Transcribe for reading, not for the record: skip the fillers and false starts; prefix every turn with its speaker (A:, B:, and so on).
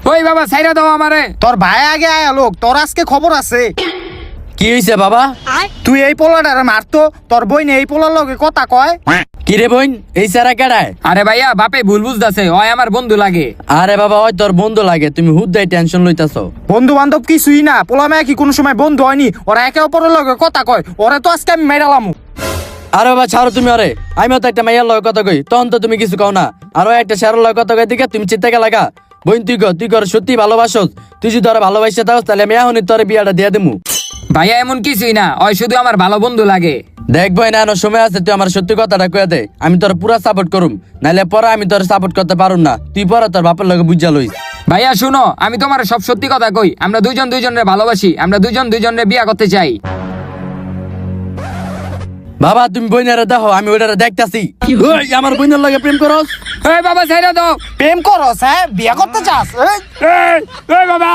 A: ওই বাবা ছাইরা দাও আমারে।
B: তোর ভাই আগে আয়া লোক, তোর আজকে খবর আছে।
C: কি হইছে বাবা?
B: তুই এই পোলাটারে মারতো, তোর বইনে এই পোলার লগে কথা কয়।
C: কি রে বোন, এই সারা কেডায়?
A: আরে ভাইয়া বাপে ভুল বুঝতাছে, ওই আমার বন্ধু লাগে।
C: আরে বাবা ওই তোর বন্ধু লাগে, তুমি হুদ্দাই টেনশন লইতাছো।
B: বন্ধু বান্ধব কিছুই না, পোলা মেয়ে কি কোনো সময় বন্ধু হয়নি? ওরা একে অপরের লগে কথা কয়, ওরা তো আজকে আমি মেরালাম।
C: আরে বাবা ছাড়ো তুমি, আরে আমিও তো একটা মাইয়ার লগে কথা কই, তখন তো তুমি কিছু কও না। আরো একটা শেয়ারের লগে কথা কই দিকে তুমি চিন্তা কে লাগা? বোন তুই কর সত্যি ভালোবাসোস, তুই যদি তোর ভালোবাসা দাও তাহলে আমি এখনই তোর বিয়াটা দিয়ে দেবো।
A: ভাইয়া এমন কিছুই না, ওই শুধু আমার ভালো বন্ধু লাগে।
C: দেখবো না এনো সময় আছে, তুই আমার সত্যি কথাটা কয়ে দে, আমি তোর পুরা সাপোর্ট করুম, নাইলে পরে আমি তোর সাপোর্ট করতে পারুম না। তুই পরে তোর বাপের লগে বুঝা লইস।
A: ভাইয়া শুনো, আমি তোমার সব সত্যি কথা কই, আমরা দুইজন দুইজনের ভালোবাসি, আমরা দুইজন দুইজনের বিয়া করতে চাই।
C: বাবা তুমি বইনারে দেখো, আমি ওইটারে দেখতাছি। ওই আমার বইনের লগে প্রেম করস?
A: এই বাবা ছাইরা দাও।
B: প্রেম করস? হ্যাঁ, বিয়া করতে চাস?
A: এই বাবা